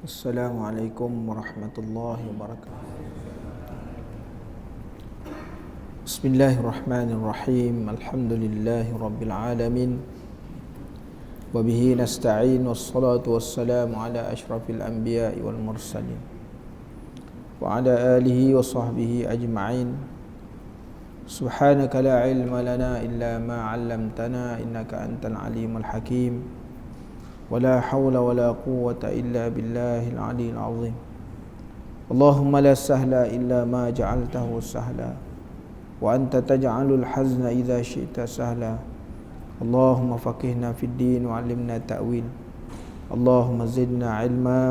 Assalamualaikum warahmatullahi wabarakatuh. Bismillahirrahmanirrahim. Alhamdulillahi rabbil alamin. Wa bihi nasta'in, wassalatu wassalamu ala asyrafil anbiya'i wal mursalin wa ala alihi wa sahbihi ajma'in. Subhanaka la ilma lana illa ma 'allamtana innaka antal alimul hakim. ولا حول ولا قوة إلا بالله العلي العظيم. اللهم لا سهل إلا ما جعلته سهلا وأنت تجعل الحزن إذا شئت سهلا. اللهم فقهنا في الدين وعلمنا التأويل. اللهم زدنا علما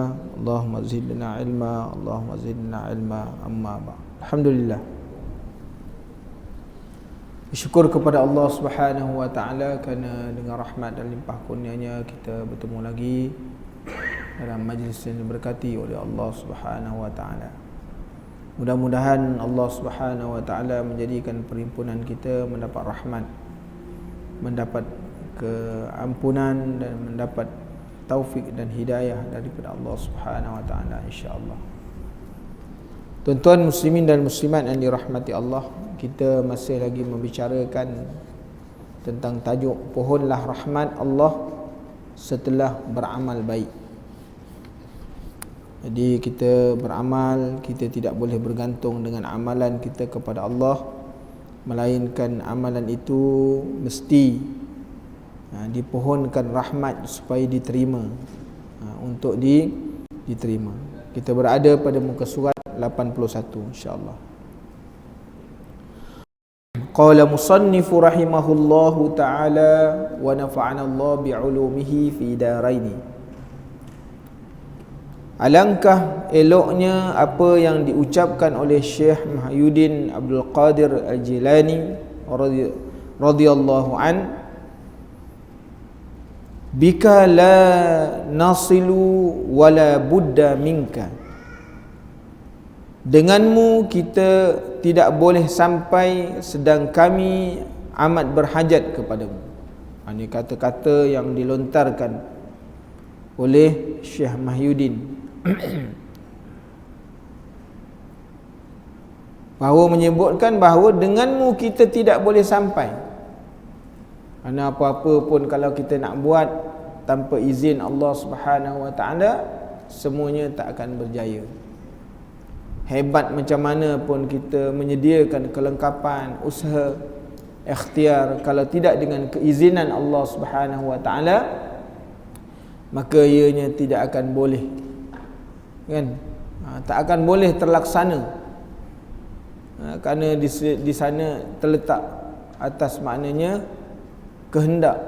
اللهم زدنا علما اللهم زدنا علما. أما بعد. Alhamdulillah, bersyukur kepada Allah Subhanahu wa taala kerana dengan rahmat dan limpah kurnia-Nya kita bertemu lagi dalam majlis yang diberkati oleh Allah Subhanahu wa taala. Mudah-mudahan Allah Subhanahu wa taala menjadikan perhimpunan kita mendapat rahmat, mendapat keampunan dan mendapat taufik dan hidayah daripada Allah Subhanahu wa taala, insya-Allah. Tuan-tuan muslimin dan muslimat yang dirahmati Allah, kita masih lagi membicarakan tentang tajuk pohonlah rahmat Allah setelah beramal baik. Jadi kita beramal, kita tidak boleh bergantung dengan amalan kita kepada Allah, melainkan amalan itu mesti dipohonkan rahmat supaya diterima, untuk diterima. Kita berada pada muka surat 81, insya-Allah. Qala musannifu rahimahullahu ta'ala wa nafa'ana Allah bi'ulumihi fi daraini. Alangkah eloknya apa yang diucapkan oleh Syekh Muhyiddin Abdul Qadir Al-Jilani radhiyallahu an, bika la nasilu wala budda minka. Denganmu kita tidak boleh sampai sedang kami amat berhajat kepadamu. Ini kata-kata yang dilontarkan oleh Syekh Muhyiddin bahawa menyebutkan bahawa denganmu kita tidak boleh sampai. Kerana apa-apa pun kalau kita nak buat tanpa izin Allah Subhanahu wa taala, semuanya tak akan berjaya. Hebat macam mana pun kita menyediakan kelengkapan usaha, ikhtiar, kalau tidak dengan keizinan Allah Subhanahu wa taala, maka ianya tidak akan boleh, kan? Tak akan boleh terlaksana. Kerana di sana terletak atas maknanya kehendak,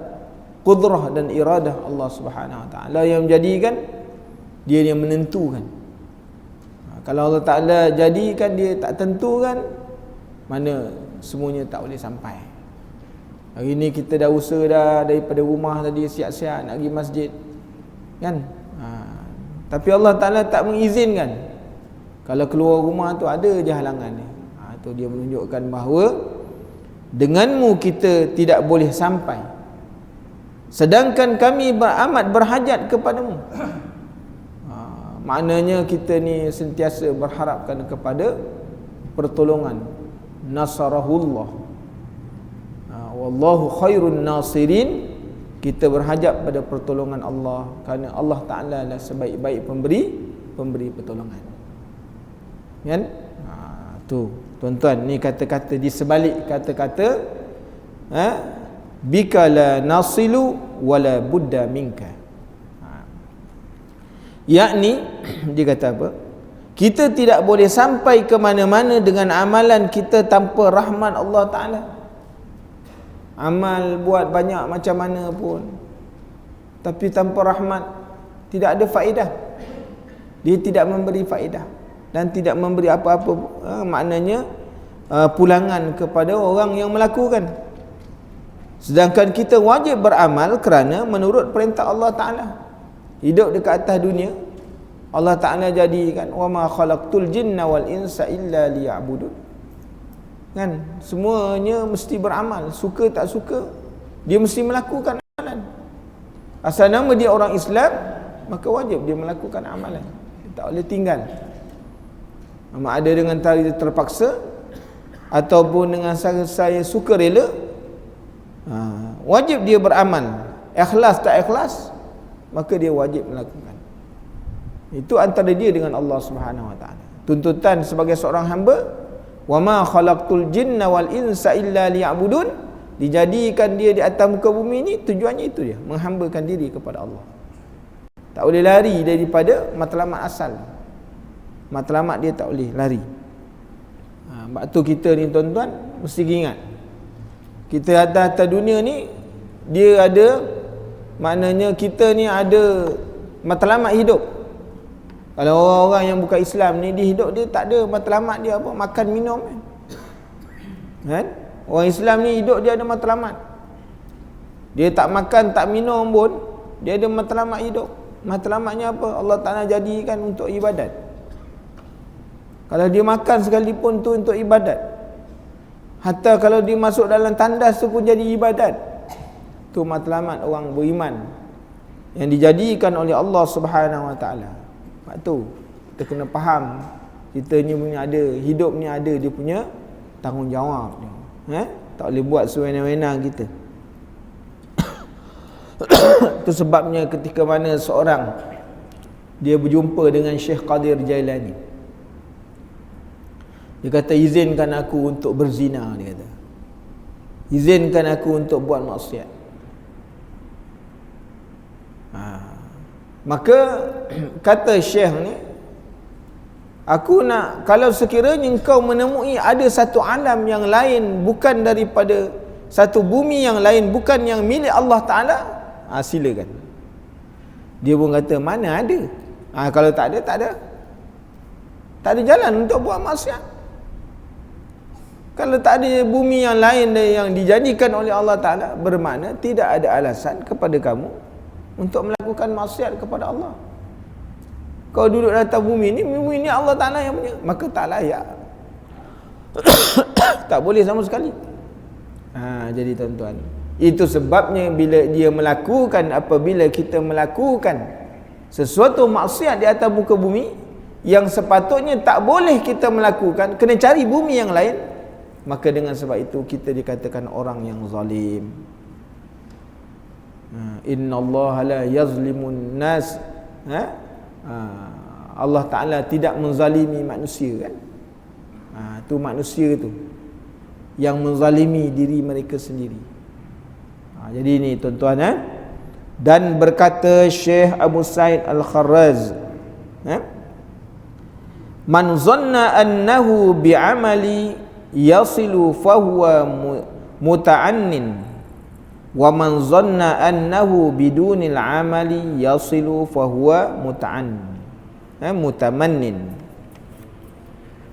qudrah dan iradah Allah Subhanahu wa taala yang menjadikan, dia yang menentukan. Kalau Allah Ta'ala jadikan, dia tak tentukan, mana semuanya tak boleh sampai. Hari ni kita dah usaha dah daripada rumah tadi, siap-siap nak pergi masjid, kan? Tapi Allah Ta'ala tak mengizinkan. Kalau keluar rumah tu ada je halangan ni. Tu dia menunjukkan bahawa denganmu kita tidak boleh sampai, sedangkan kami amat berhajat kepadamu. Maknanya kita ni sentiasa berharapkan kepada pertolongan. Nasarahullah, wallahu khairun nasirin. Kita berhajat pada pertolongan Allah, kerana Allah Ta'ala adalah sebaik-baik pemberi pertolongan, kan? Tu tuan-tuan, ni kata-kata di sebalik kata-kata bika la nasilu wala budda minka. Yakni dia kata apa? Kita tidak boleh sampai ke mana-mana dengan amalan kita tanpa rahmat Allah Ta'ala. Amal buat banyak macam mana pun, tapi tanpa rahmat tidak ada faedah. Dia tidak memberi faedah dan tidak memberi apa-apa maknanya pulangan kepada orang yang melakukan. Sedangkan kita wajib beramal kerana menurut perintah Allah Ta'ala. Hidup dekat atas dunia, Allah Ta'ala jadikan wa ma khalaqtul jinna wal insa illa liya'budun, kan? Semuanya mesti beramal, suka tak suka dia mesti melakukan amalan. Asal nama dia orang Islam, maka wajib dia melakukan amalan. tak boleh tinggal. Sama ada dengan tali terpaksa ataupun dengan saya suka rela, wajib dia beramal. Ikhlas tak ikhlas, maka dia wajib melakukan. Itu antara dia dengan Allah Subhanahu Wa Taala. Tuntutan sebagai seorang hamba, wa ma khalaqtul jinna wal insa illa liya'budun, dijadikan dia di atas muka bumi ini tujuannya itu dia, menghambakan diri kepada Allah. Tak boleh lari daripada matlamat asal. Matlamat dia tak boleh lari. Sebab tu kita ni tuan-tuan mesti ingat, kita atas dunia ni dia ada, maknanya kita ni ada matlamat hidup. Kalau orang-orang yang bukan Islam ni, dia hidup dia tak ada matlamat dia apa, makan minum kan? Orang Islam ni hidup dia ada matlamat. Dia tak makan tak minum pun dia ada matlamat hidup. Matlamatnya apa? Allah Ta'ala jadikan untuk ibadat. Kalau dia makan sekalipun tu untuk ibadat. Hatta kalau dia masuk dalam tandas tu pun jadi ibadat. Tu matlamat orang beriman yang dijadikan oleh Allah Subhanahu Wa Ta'ala. Sebab tu kita kena faham, kita ni punya ada, hidup ni ada dia punya tanggungjawab dia. Tak boleh buat sewenang-wenang kita. Itu sebabnya ketika mana seorang dia berjumpa dengan Syekh Qadir Jailani, dia kata, izinkan aku untuk berzina. Dia kata, izinkan aku untuk buat maksiat. Maka kata Syekh ni, aku nak, kalau sekiranya engkau menemui ada satu alam yang lain, bukan daripada satu bumi yang lain, bukan yang milik Allah Ta'ala, silakan. Dia pun kata, mana ada. Kalau tak ada, tak ada. Tak ada jalan untuk buat maksiat. Kalau tak ada bumi yang lain yang dijadikan oleh Allah Ta'ala, bermakna tidak ada alasan kepada kamu untuk melakukan maksiat kepada Allah. Kau duduk di atas bumi ni Allah Ta'ala yang punya, maka tak layak. Tak boleh sama sekali. Jadi tuan-tuan, itu sebabnya apabila kita melakukan sesuatu maksiat di atas muka bumi yang sepatutnya tak boleh kita melakukan, kena cari bumi yang lain, maka dengan sebab itu kita dikatakan orang yang zalim. Innallaha la yazlimun nas. Allah Ta'ala tidak menzalimi manusia kan. Tu manusia tu yang menzalimi diri mereka sendiri. Jadi ini tuan-tuan, dan berkata Syekh Abu Sa'id Al-Kharraz, man zanna annahu bi'amali yasilu fahuwa muta'annin, wa man zanna annahu bidunil amali yasilu fahuwa mutamannin.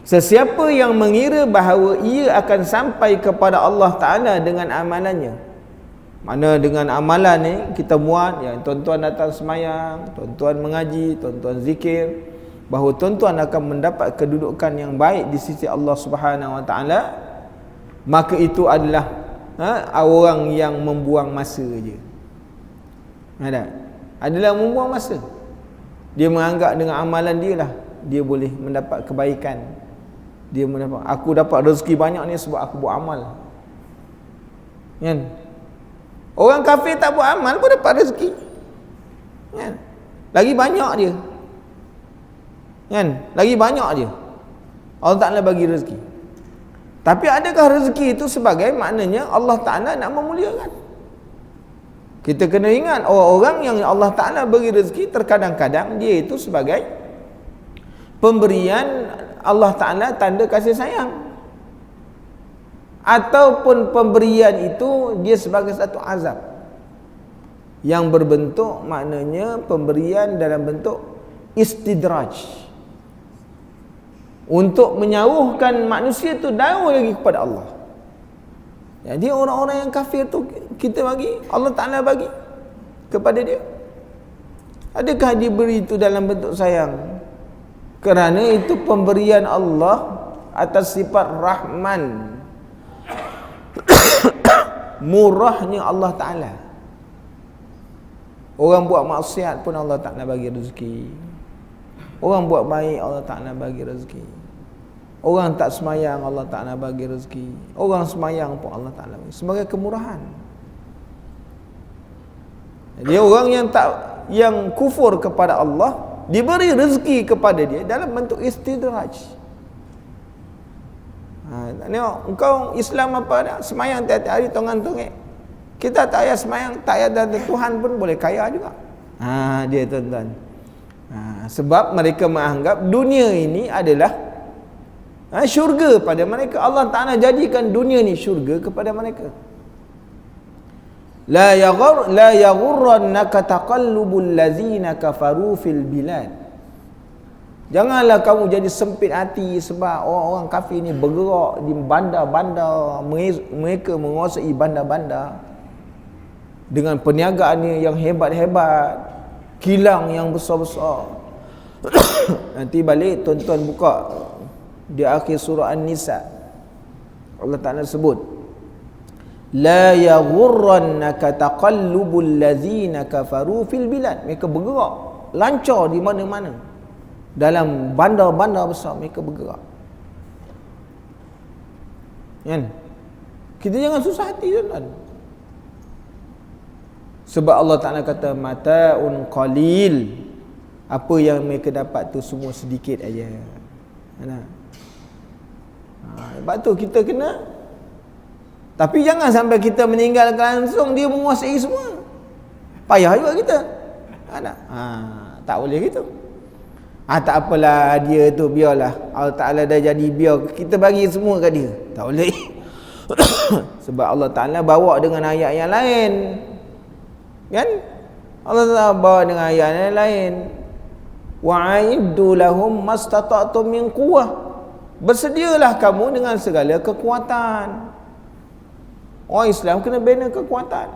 Sesiapa yang mengira bahawa ia akan sampai kepada Allah Ta'ala dengan amalannya, mana dengan amalan ni kita muat, yang tuan-tuan datang semayang, tuan-tuan mengaji, tuan-tuan zikir, bahawa tuan-tuan akan mendapat kedudukan yang baik di sisi Allah Subhanahu Wa Ta'ala, maka itu adalah orang yang membuang masa je. Adalah membuang masa. Dia menganggap dengan amalan dia lah dia boleh mendapat kebaikan. Dia mendapat, aku dapat rezeki banyak ni sebab aku buat amal. Kan? Orang kafir tak buat amal pun dapat rezeki. Kan? Lagi banyak dia. Kan? Lagi banyak dia. Allah Ta'ala bagi rezeki. Tapi adakah rezeki itu sebagai maknanya Allah Ta'ala nak memuliakan? Kita kena ingat, orang-orang yang Allah Ta'ala bagi rezeki, terkadang-kadang dia itu sebagai pemberian Allah Ta'ala, tanda kasih sayang, ataupun pemberian itu dia sebagai satu azab yang berbentuk, maknanya pemberian dalam bentuk istidraj, untuk menyauhkan manusia tu jauh lagi kepada Allah. Jadi orang-orang yang kafir tu kita bagi, Allah Ta'ala bagi kepada dia, adakah diberi itu dalam bentuk sayang? Kerana itu pemberian Allah atas sifat Rahman, murahnya Allah Ta'ala. Orang buat maksiat pun Allah Ta'ala bagi rezeki. Orang buat baik, Allah Ta'ala bagi rezeki. Orang tak semayang, Allah Ta'ala bagi rezeki. Orang semayang pun Allah Ta'ala bagi, sebagai kemurahan. Jadi orang yang kufur kepada Allah, diberi rezeki kepada dia dalam bentuk istidraj. Tengok, engkau Islam apa dah? Semayang tiap-tiap hari tongan-tongek. Kita tak payah semayang, tak payah dan Tuhan pun boleh kaya juga. Dia tuan-tuan. Sebab mereka menganggap dunia ini adalah syurga pada mereka. Allah Ta'ala jadikan dunia ni syurga kepada mereka. La yaghurrannaka taqallubul ladzina kafaru fil bilad. Janganlah kamu jadi sempit hati sebab orang-orang kafir ni bergerak di bandar-bandar. Mereka menguasai bandar-bandar dengan perniagaannya yang hebat-hebat, kilang yang besar-besar. Nanti balik tuan-tuan buka di akhir surah An-Nisa, Allah Ta'ala sebut, la yaghurrannaka taqallubul ladzina kafaru fil bilad. Mereka bergerak lancar di mana-mana, dalam bandar-bandar besar mereka bergerak. Kan? Kita jangan susah hati tuan-tuan. Sebab Allah Ta'ala kata mata'un qalil. Apa yang mereka dapat tu semua sedikit aja. Sebab tu kita kena. Tapi jangan sampai kita meninggalkan langsung dia menguasai semua. Payah juga kita. Tak boleh gitu. Tak apalah, dia tu biarlah, Allah Ta'ala dah jadi, biar kita bagi semua kat dia. Tak boleh. Sebab Allah Ta'ala bawa dengan ayat yang lain. Kan? Allah Ta'ala bawa dengan ayat yang lain. Wa'iddu lahum mastata'tum min quwwah. Bersedialah kamu dengan segala kekuatan. Orang Islam kena bina kekuatan.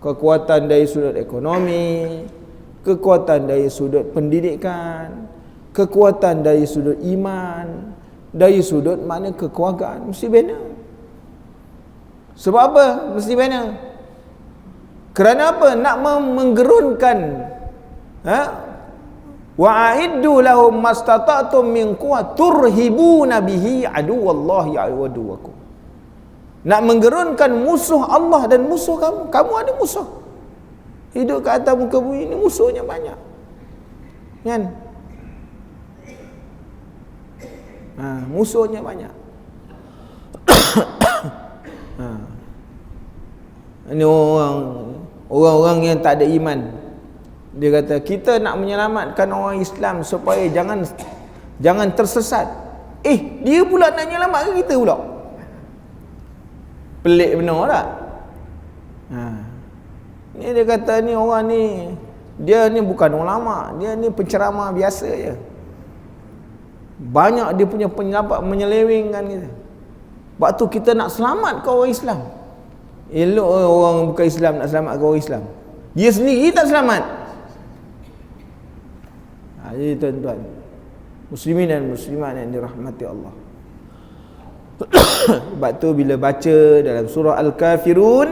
Kekuatan dari sudut ekonomi, kekuatan dari sudut pendidikan, kekuatan dari sudut iman, dari sudut mana kekeluargaan. Mesti bina. Sebab apa mesti bina? Kerana apa? Nak menggerunkan wa'iddu lahum mastata'tum min quwwah turhibuna bihi aduwallahi wa aduwakum. Nak menggerunkan musuh Allah dan musuh kamu. Kamu ada musuh. Hidup ke atas muka bumi ini musuhnya banyak. Kan? Musuhnya banyak. Ini orang-orang yang tak ada iman. Dia kata kita nak menyelamatkan orang Islam supaya jangan tersesat. Dia pula nak menyelamatkan kita pula. Pelik benar tak? Ni dia kata ni orang ni, dia ni bukan ulama, dia ni penceramah biasa je. Banyak dia punya pendapat menyelewengkan kita. Sebab tu kita nak selamatkan orang Islam. Elok orang bukan Islam nak selamatkan orang Islam. Dia sendiri tak selamat. Jadi tuan-tuan, muslimin dan muslimat yang dirahmati Allah. Sebab tu bila baca dalam surah Al-Kafirun,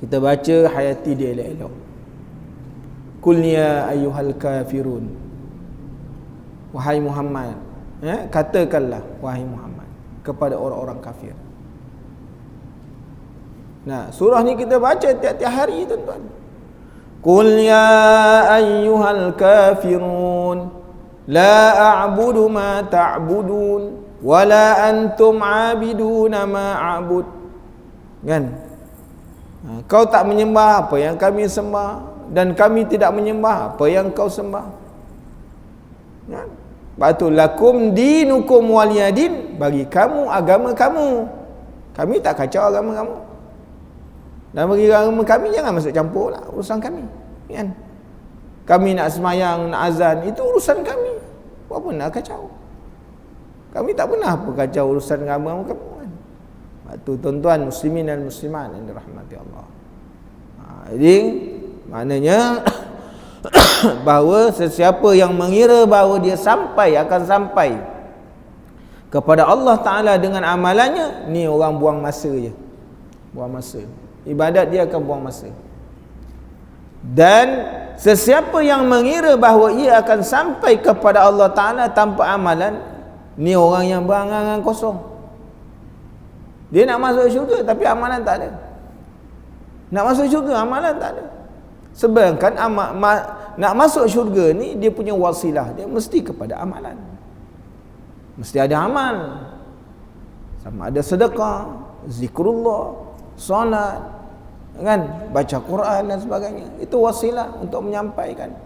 kita baca hayati dia elok-elok. Qul ya ayyuhal kafirun. Wahai Muhammad, katakanlah wahai Muhammad kepada orang-orang kafir. Nah, surah ni kita baca tiap-tiap hari tuan-tuan. Qul ya ayyuhal kafirun la a'budu ma ta'budun wala antum 'abiduna ma a'bud. Kan? Kau tak menyembah apa yang kami sembah dan kami tidak menyembah apa yang kau sembah. Kan? Batu lakum dinukum waliyadin, bagi kamu agama kamu. Kami tak kacau agama kamu. Dan bagi agama kami jangan masuk campur lah urusan kami. Kan? Kami nak semayang, nak azan, itu urusan kami. Apa nak kacau? Kami tak pernah apa kacau urusan agama kamu. Kan? Itu tuan-tuan muslimin dan muslimat yang dirahmati Allah. Jadi maknanya bahawa sesiapa yang mengira bahawa dia akan sampai kepada Allah Ta'ala dengan amalannya, ni orang buang masa je. Buang masa. Ibadat dia akan buang masa. Dan Sesiapa yang mengira bahawa ia akan sampai kepada Allah Ta'ala tanpa amalan, ni orang yang berangan-angan kosong. Dia nak masuk syurga tapi amalan tak ada. Nak masuk syurga, amalan tak ada. Sedangkan nak masuk syurga ni, dia punya wasilah, dia mesti kepada amalan. Mesti ada amal. Sama ada sedekah, zikrullah, solat, kan, baca Quran dan sebagainya. Itu wasilah untuk menyampaikan.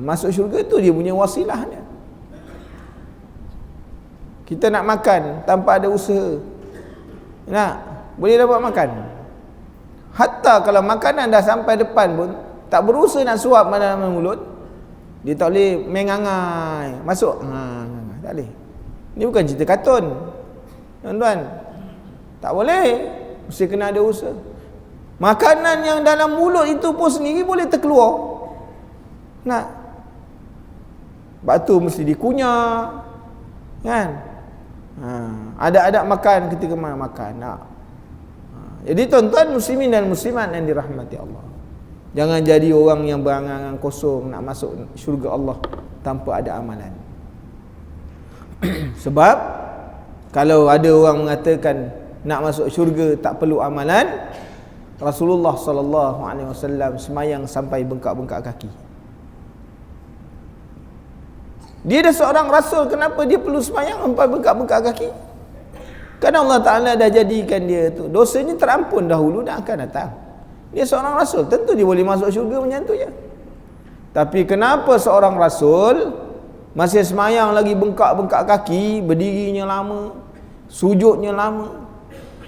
Masuk syurga tu dia punya wasilahnya. Kita nak makan tanpa ada usaha, boleh dapat makan. Hatta kalau makanan dah sampai depan pun, tak berusaha nak suap dalam mulut, dia tak boleh mengangai masuk. Tak boleh. Ini bukan cerita kartun, tuan-tuan. Tak boleh. Mesti kena ada usaha. Makanan yang dalam mulut itu pun sendiri boleh terkeluar. Batu mesti dikunyah, kan? Ada makan ketika makan. Jadi tuan-tuan muslimin dan muslimat yang dirahmati Allah, jangan jadi orang yang berangan-angan kosong nak masuk syurga Allah tanpa ada amalan. Sebab kalau ada orang mengatakan nak masuk syurga tak perlu amalan, Rasulullah sallallahu alaihi wasallam semayang sampai bengkak-bengkak kaki. Dia dah seorang rasul, kenapa dia perlu semayang sampai bengkak-bengkak kaki? Kerana Allah Ta'ala dah jadikan dia tu, dosanya terampun dahulu dan akan datang. Dia seorang rasul, tentu dia boleh masuk syurga macam tu je. Tapi kenapa seorang rasul masih semayang lagi bengkak-bengkak kaki, berdirinya lama, sujudnya lama,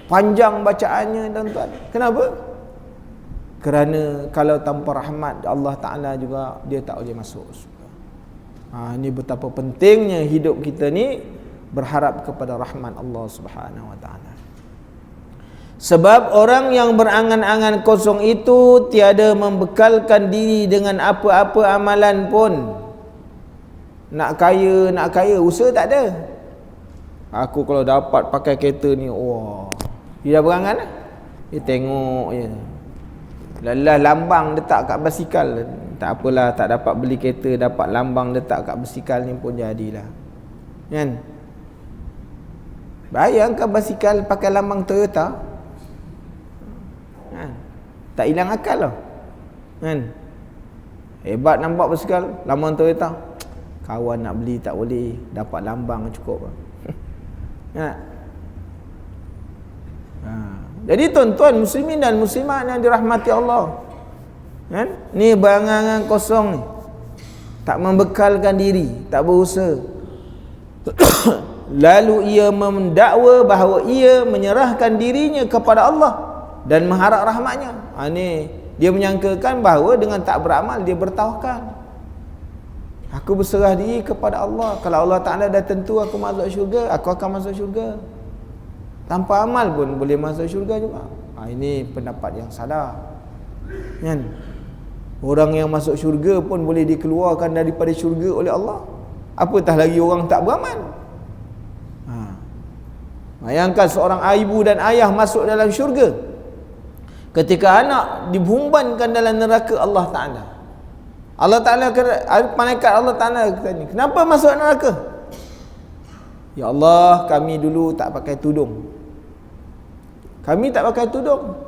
panjang bacaannya, tuan-tuan? Kenapa? Kerana kalau tanpa rahmat Allah Ta'ala juga, dia tak boleh masuk syurga. Ini betapa pentingnya hidup kita ni berharap kepada rahmat Allah Subhanahu wa ta'ala. Sebab orang yang berangan-angan kosong itu tiada membekalkan diri dengan apa-apa amalan pun. Nak kaya, usaha tak ada. Aku kalau dapat pakai kereta ni, wah, dia dah berangan lah. Dia tengok je, lelah lambang letak kat basikal, tak apalah, tak dapat beli kereta, dapat lambang letak kat basikal ni pun jadilah, kan? Bayangkan basikal pakai lambang Toyota, tak hilang akal lah, kan? Hebat nampak basikal lambang Toyota, kawan nak beli tak boleh, dapat lambang cukup. Jadi tuan-tuan muslimin dan muslimat yang dirahmati Allah, kan? Ni berangan-angan kosong ni, tak membekalkan diri, tak berusaha. Lalu ia mendakwa bahawa ia menyerahkan dirinya kepada Allah dan mengharap rahmatnya. Ni dia menyangkakan bahawa dengan tak beramal dia bertawakal. Aku berserah diri kepada Allah. Kalau Allah Ta'ala dah tentu aku masuk syurga, aku akan masuk syurga. Tanpa amal pun boleh masuk syurga juga. Ini pendapat yang salah, kan? Orang yang masuk syurga pun boleh dikeluarkan daripada syurga oleh Allah, apatah lagi orang tak beramal. Bayangkan seorang ibu dan ayah masuk dalam syurga, ketika anak dibumbankan dalam neraka Allah Ta'ala. Allah Ta'ala, malaikat Allah Ta'ala kata, kenapa masuk neraka? Ya Allah, kami dulu tak pakai tudung. Kami tak pakai tudung.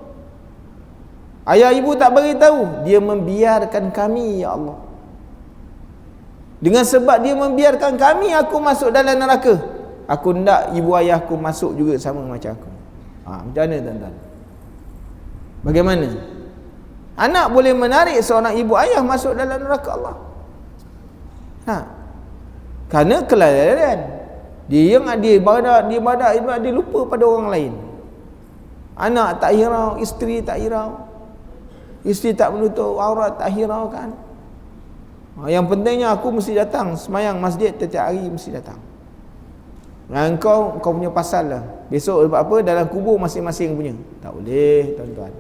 Ayah ibu tak beritahu, dia membiarkan kami, ya Allah. Dengan sebab dia membiarkan kami, aku masuk dalam neraka. Aku nak ibu ayahku masuk juga sama macam aku. Macam mana tuan-tuan? Bagaimana? Anak boleh menarik seorang ibu ayah masuk dalam neraka Allah. Kerana kelalaian. Dia ibadat, dia lupa pada orang lain. Anak tak hirau, isteri tak hirau. Isteri tak menutup aurat, tak hirau, kan? Yang pentingnya aku mesti datang semayang masjid setiap hari, mesti datang. Kau punya pasal lah. Besok buat apa, dalam kubur masing-masing punya. Tak boleh, tuan-tuan.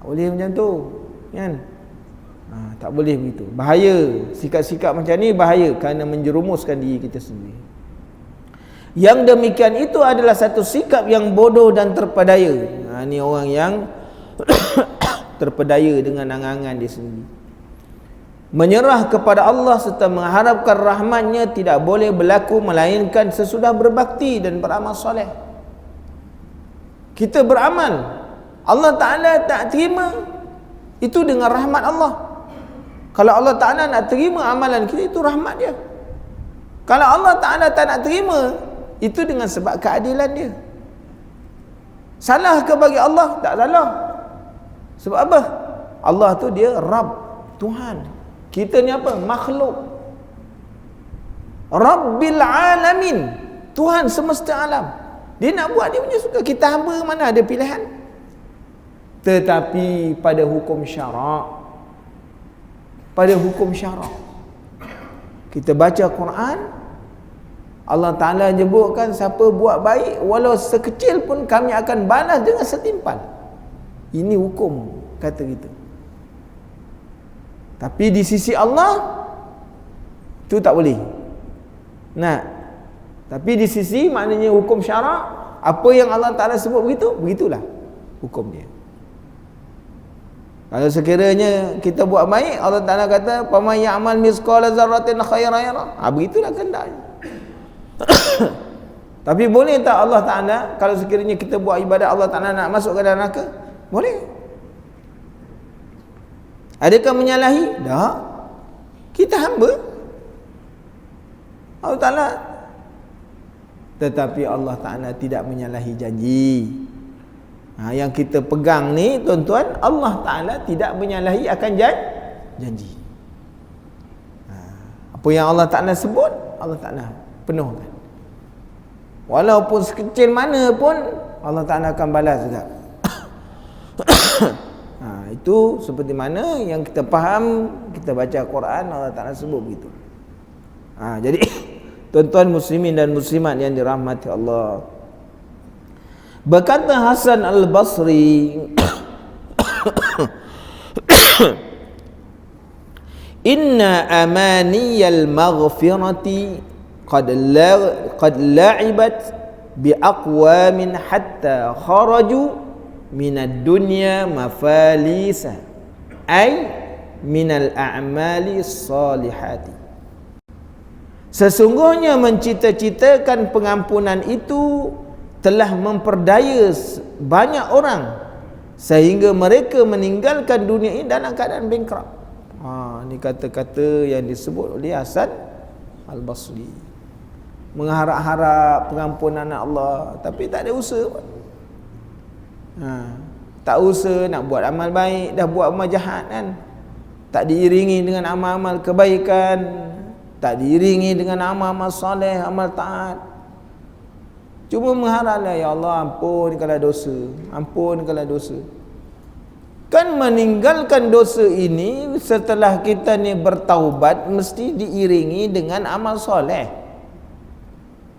Tak boleh macam tu, kan? Tak boleh begitu. Bahaya. Sikap-sikap macam ni bahaya, kerana menjerumuskan diri kita sendiri. Yang demikian itu adalah satu sikap yang bodoh dan terpedaya. Ni orang yang terpedaya dengan angan-angan dia sendiri. Menyerah kepada Allah serta mengharapkan rahmat-Nya tidak boleh berlaku melainkan sesudah berbakti dan beramal soleh. Kita beramal, Allah Ta'ala tak terima, itu dengan rahmat Allah. Kalau Allah Ta'ala nak terima amalan kita, itu rahmat dia. Kalau Allah Ta'ala tak nak terima, itu dengan sebab keadilan dia. Salah ke bagi Allah? Tak salah. Sebab apa? Allah tu dia Rabb, Tuhan. Kita ni apa? Makhluk. Rabbil alamin, Tuhan semesta alam. Dia nak buat dia punya suka. Kita hamba mana ada pilihan. Tetapi pada hukum syarak, kita baca Quran, Allah Ta'ala menyebutkan siapa buat baik walau sekecil pun kami akan balas dengan setimpal. Ini hukum, kata kita. Tapi di sisi Allah itu tak boleh. Nah, tapi di sisi maknanya hukum syarak, apa yang Allah Ta'ala sebut begitu, begitulah hukum dia. Kalau sekiranya kita buat baik, Allah Ta'ala kata faman ya'mal mithqala dzarratin khairan yarah. Begitulah kehendaknya. Tapi boleh tak Allah Ta'ala, kalau sekiranya kita buat ibadat, Allah Ta'ala nak masuk ke dalam neraka? Boleh. Adakah menyalahi? Tak. Kita hamba Allah Ta'ala. Tetapi Allah Ta'ala tidak menyalahi janji. Yang kita pegang ni tuan-tuan, Allah Ta'ala tidak menyalahi akan janji. Apa yang Allah Ta'ala sebut, Allah Ta'ala penuhkan. Walaupun sekecil mana pun, Allah Ta'ala akan balas juga. Itu seperti mana yang kita faham, kita baca Quran, Allah Ta'ala sebut begitu. Jadi tuan-tuan muslimin dan muslimat yang dirahmati Allah, berkata Hasan Al-Basri, inna amaniyal maghfirati qad la'ibat bi aqwamin hatta kharaju minad dunya mafalisa ay minal a'mali salihati. Sesungguhnya mencita-citakan pengampunan itu telah memperdaya banyak orang sehingga mereka meninggalkan dunia ini dalam keadaan bankrupt. Ini kata-kata yang disebut oleh Hasan Al-Basri. Mengharap-harap pengampunan Allah tapi tak ada usaha pun. Tak usaha nak buat amal baik, dah buat amal jahat kan, tak diiringi dengan amal-amal kebaikan, tak diiringi dengan amal-amal soleh, amal taat. Cuma mengharaplah, ya Allah ampun kalau dosa, ampun kalau dosa. Kan meninggalkan dosa ini setelah kita ni bertaubat mesti diiringi dengan amal soleh.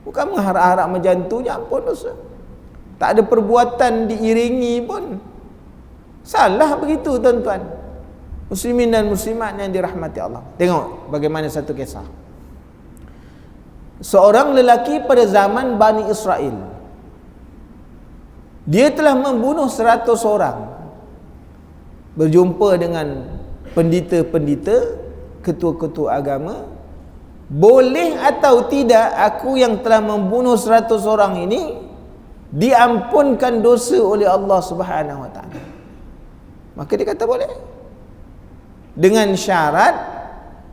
Bukan mengharap-harap macam tu je ampun dosa, tak ada perbuatan diiringi pun. Salah begitu tuan-tuan muslimin dan muslimat yang dirahmati Allah. Tengok bagaimana satu kisah. Seorang lelaki pada zaman Bani Israel, dia telah membunuh 100 orang. Berjumpa dengan pendeta-pendeta, ketua-ketua agama, boleh atau tidak aku yang telah membunuh 100 orang ini diampunkan dosa oleh Allah Subhanahu Wa Taala? Maka dia kata boleh, dengan syarat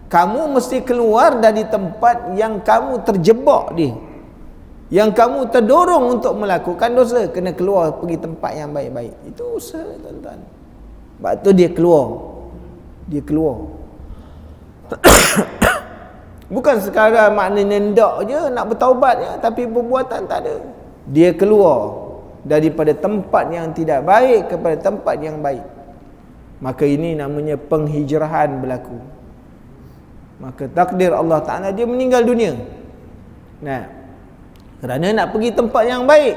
kamu mesti keluar dari tempat yang kamu terjebak dia, yang kamu terdorong untuk melakukan dosa. Kena keluar, pergi tempat yang baik-baik. Itu usaha tuan-tuan. Sebab tu dia keluar. Bukan sekadar maknanya nendak je nak bertaubat je, tapi perbuatan tak ada. Dia keluar daripada tempat yang tidak baik kepada tempat yang baik. Maka ini namanya penghijrahan berlaku. Maka takdir Allah Ta'ala dia meninggal dunia. Nah, kerana nak pergi tempat yang baik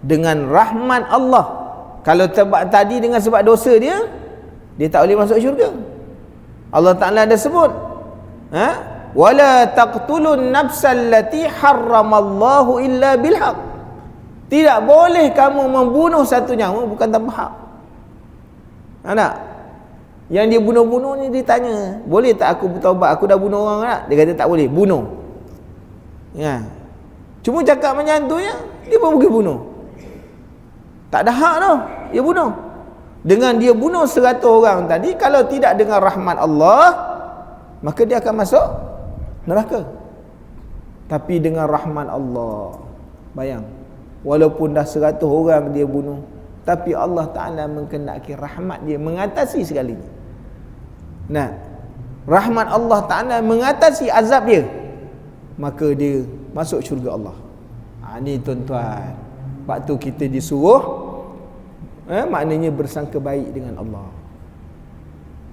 dengan rahmat Allah. Kalau tadi dengan sebab dosa dia tak boleh masuk syurga. Allah Ta'ala ada sebut, wala taqtulun nafsal lati harramallahu illa bilhaq. Tidak boleh kamu membunuh satu nyawa bukan tanpa hak. Tak? Yang dia bunuh-bunuh ni dia tanya, boleh tak aku bertaubat? Aku dah bunuh orang tak? Dia kata tak boleh, bunuh. Ya. Cuma cakap macam tu ya, dia pun pergi bunuh. Tak ada hak tau, dia bunuh. Dengan dia bunuh 100 orang tadi, kalau tidak dengan rahmat Allah, maka dia akan masuk neraka. Tapi dengan rahmat Allah, bayang, walaupun dah 100 orang dia bunuh, tapi Allah Ta'ala mengkehendaki rahmat dia mengatasi segalanya. Nah, rahmat Allah Ta'ala mengatasi azab dia, maka dia masuk syurga Allah. Ni tuan-tuan, sebab tu kita disuruh maknanya bersangka baik dengan Allah.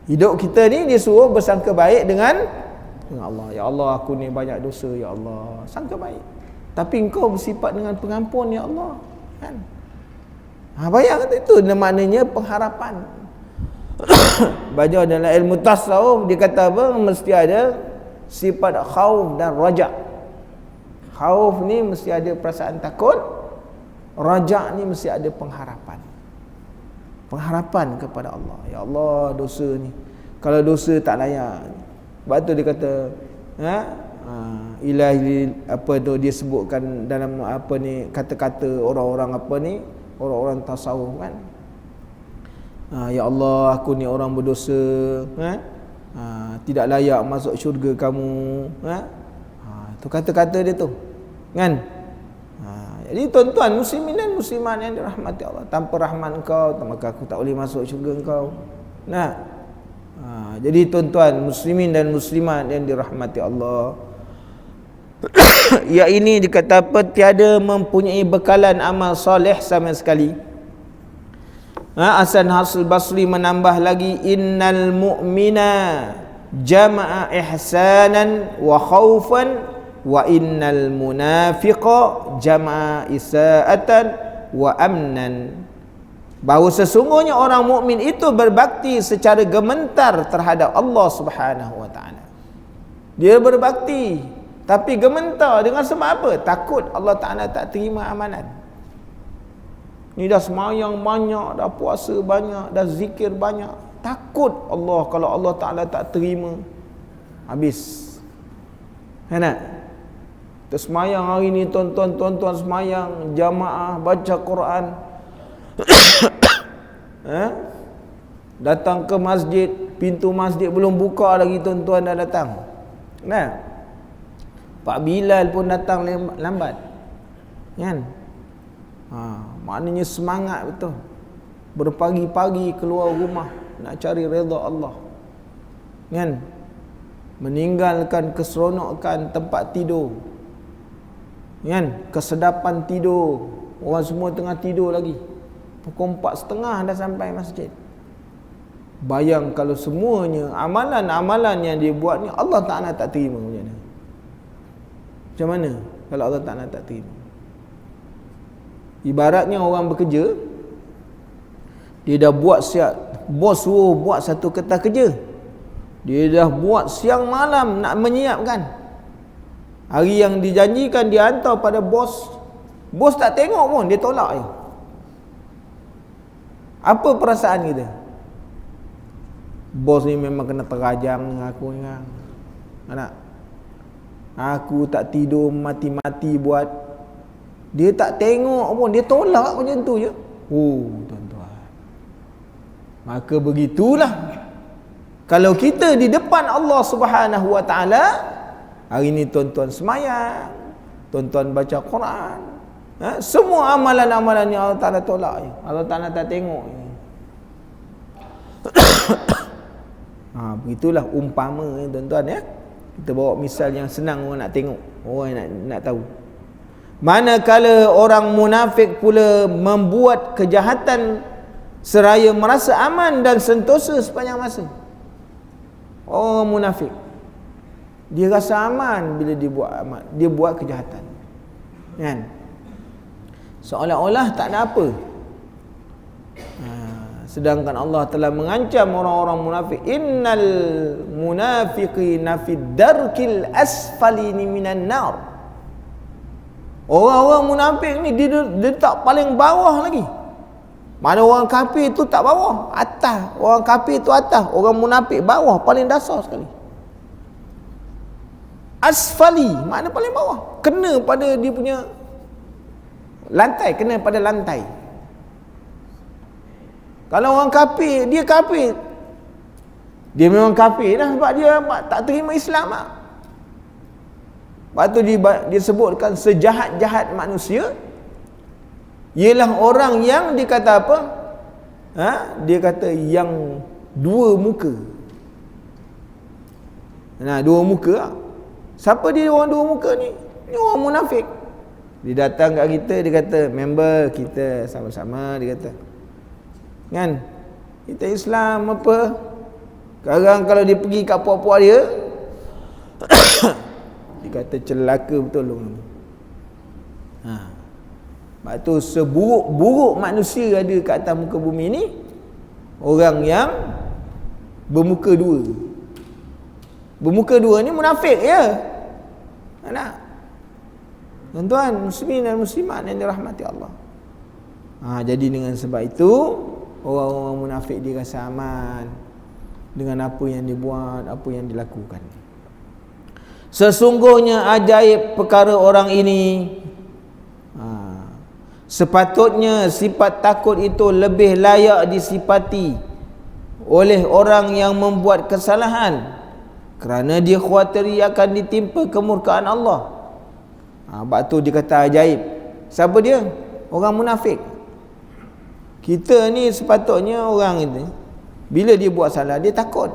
Hidup kita ni disuruh bersangka baik dengan Allah. Ya Allah, aku ni banyak dosa, ya Allah, sangka baik. Tapi engkau bersifat dengan pengampun, ya Allah, kan? Bayang kata itu maknanya pengharapan. Baca dalam ilmu tasawuf dia kata apa? Mesti ada sifat khauf dan raja. Khauf ni mesti ada perasaan takut, raja ni mesti ada pengharapan. Pengharapan kepada Allah. Ya Allah, dosa ni, kalau dosa tak layak. Sebab tu dia kata ilahi, apa tu dia sebutkan dalam apa ni, kata-kata orang-orang apa ni, orang-orang tasawuf kan. Ya Allah, aku ni orang berdosa, tidak layak masuk syurga kamu. Tu kata-kata dia tu, kan? Jadi tuan-tuan muslimin dan muslimat yang dirahmati Allah, tanpa rahmat engkau maka aku tak boleh masuk syurga engkau. Jadi tuan-tuan muslimin dan muslimat yang dirahmati Allah, ya ini dikata apa? Tiada mempunyai bekalan amal soleh sama sekali. Hasan Basri menambah lagi, innal mu'mina jama'a ihsanan wa khaufan wa innal munafiqa jama'a isa'atan wa amnan. Bahawa sesungguhnya orang mukmin itu berbakti secara gementar terhadap Allah Subhanahu wa taala. Dia berbakti tapi gementar dengan sebab apa? Takut Allah Taala tak terima amalan. Ni dah semayang banyak, dah puasa banyak, dah zikir banyak, takut Allah, kalau Allah Taala tak terima, habis. Kan tak? Tersemayang hari ni tuan-tuan semayang jamaah baca Quran. Datang ke masjid, pintu masjid belum buka lagi tuan-tuan dah datang. Nah, Pak Bilal pun datang lambat, kan? Maknanya semangat betul, berpagi-pagi keluar rumah nak cari redha Allah, kan? Meninggalkan keseronokan tempat tidur, kan? Kesedapan tidur, orang semua tengah tidur lagi, pukul 4:30 dah sampai masjid. Bayang kalau semuanya amalan-amalan yang dia buat ni Allah Ta'ala tak terima, macam mana? Macam mana kalau Allah Ta'ala tak terima? Ibaratnya orang bekerja, dia dah buat siap, bos suruh buat satu kertas kerja, dia dah buat siang malam nak menyiapkan. Hari yang dijanjikan dia hantar pada bos, bos tak tengok pun, dia tolak je. Apa perasaan kita? Bos ni memang kena terajang dengan aku ni kan? Anak, aku tak tidur mati-mati buat, dia tak tengok pun, dia tolak macam tu je. Tuan-tuan, maka begitulah kalau kita di depan Allah Subhanahu wa taala. Hari ni tuan-tuan semayang, tuan-tuan baca Quran, semua amalan-amalan yang Allah Ta'ala tolak je, Allah Ta'ala tak tengok je. Begitulah umpama tuan-tuan ya. Kita bawa misal yang senang orang nak tengok, orang nak tahu. Manakala orang munafik pula membuat kejahatan seraya merasa aman dan sentosa sepanjang masa. Orang munafik, dia rasa aman bila dia buat kejahatan, kan? Seolah-olah tak ada apa. Sedangkan Allah telah mengancam orang-orang munafik, innal munafiqina fid darkil asfali minan nar. Orang-orang munafik ni dia letak paling bawah lagi. Mana orang kafir tu tak bawah, atas. Orang kafir tu atas, orang munafik bawah, paling dasar sekali. Asfali, mana paling bawah? Kena pada dia punya lantai, kena pada lantai. Kalau orang kafir, dia kafir. Dia memang kafir dah sebab dia tak terima Islam lah. Lepas tu dia sebutkan sejahat-jahat manusia ialah orang yang dia kata apa? Dia kata yang dua muka. Nah, dua muka lah. Siapa dia orang dua muka ni? Ni orang munafik. Dia datang kat kita, dia kata member kita sama-sama, dia kata. Kan? Kita Islam apa? Sekarang kalau dia pergi kat puak-puak dia dia kata celaka betul lu. Sebab tu seburuk-buruk manusia ada kat atas muka bumi ni orang yang bermuka dua. Bermuka dua ni munafik ya. Nak? Tuan-tuan muslimin dan muslimat yang dirahmati Allah. Jadi dengan sebab itu orang-orang munafik dia rasa aman dengan apa yang dibuat, apa yang dilakukan. Sesungguhnya ajaib perkara orang ini. Sepatutnya sifat takut itu lebih layak disifati oleh orang yang membuat kesalahan kerana dia khawatiri akan ditimpa kemurkaan Allah. Sebab tu dia kata ajaib. Siapa dia? Orang munafik. Kita ni sepatutnya orang itu bila dia buat salah dia takut.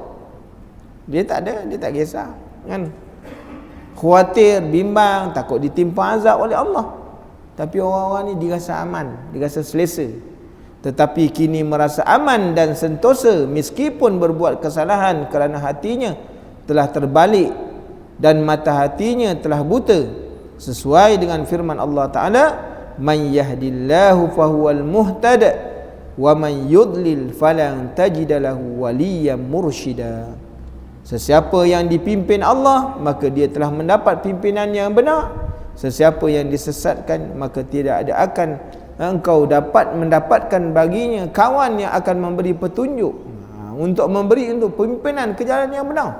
Dia tak kisah kan. Khawatir, bimbang, takut ditimpa azab oleh Allah. Tapi orang-orang ni dirasa aman, dirasa selesa. Tetapi kini merasa aman dan sentosa meskipun berbuat kesalahan kerana hatinya telah terbalik dan mata hatinya telah buta. Sesuai dengan firman Allah Ta'ala, man yahdillahu fahuwal muhtada wa man yudlil falan tajida lahu waliyan mursyida. Sesiapa yang dipimpin Allah, maka dia telah mendapat pimpinan yang benar. Sesiapa yang disesatkan, maka tidak ada akan engkau dapat mendapatkan baginya kawan yang akan memberi petunjuk untuk pimpinan ke jalan yang benar.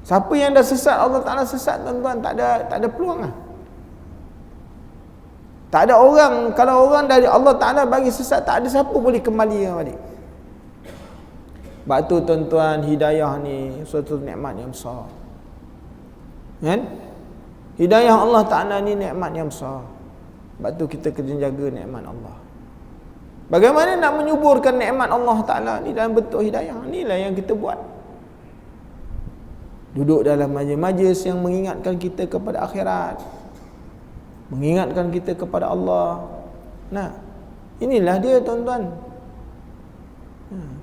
Siapa yang dah sesat, Allah Ta'ala sesat, tuan-tuan, tak ada peluang lah. Tak ada orang, kalau orang dari Allah Ta'ala bagi sesat, tak ada siapa boleh kembali balik. Sebab tu tuan-tuan, hidayah ni suatu nikmat yang besar. Kan? Hidayah Allah Ta'ala ni nikmat yang besar. Sebab tu kita kena jaga nikmat Allah. Bagaimana nak menyuburkan nikmat Allah Ta'ala ni dalam bentuk hidayah? Inilah yang kita buat. Duduk dalam majlis-majlis yang mengingatkan kita kepada akhirat, mengingatkan kita kepada Allah. Nah, inilah dia tuan-tuan.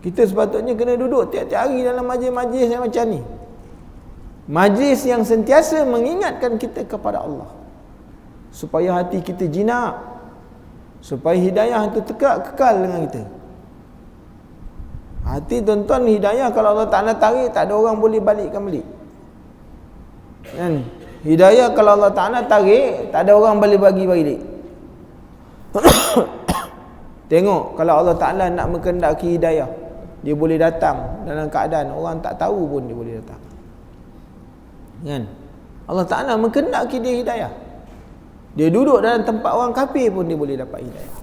Kita sepatutnya kena duduk tiap-tiap hari dalam majlis-majlis yang macam ni. Majlis yang sentiasa mengingatkan kita kepada Allah, supaya hati kita jinak, supaya hidayah itu kekal dengan kita. Hati tuan-tuan, hidayah kalau Allah Ta'ala tarik, tak ada orang boleh balikkan balik kan? Hidayah kalau Allah Ta'ala tarik, tak ada orang boleh bagi balik. Tengok, kalau Allah Ta'ala nak mengendaki hidayah, dia boleh datang dalam keadaan orang tak tahu pun dia boleh datang kan? Allah Ta'ala mengendaki dia hidayah. Dia duduk dalam tempat orang kafir pun dia boleh dapat hidayah.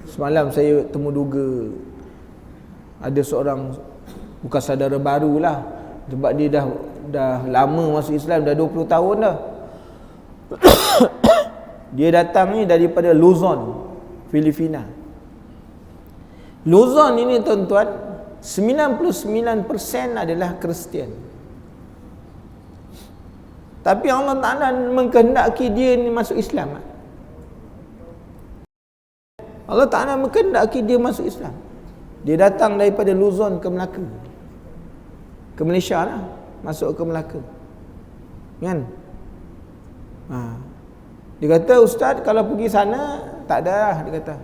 Semalam saya temu duga ada seorang, bukan saudara barulah, sebab dia dah lama masuk Islam, dah 20 tahun dah. Dia datang ni daripada Luzon, Filipina. Luzon ini tuan-tuan 99% adalah Kristian. Tapi Allah Ta'ala mengkehendaki dia ni masuk Islam. Allah Ta'ala mengkehendaki dia masuk Islam. Dia datang daripada Luzon ke Melaka, ke Malaysia lah, masuk ke Melaka kan? Dia kata, ustaz kalau pergi sana tak ada lah, dia kata.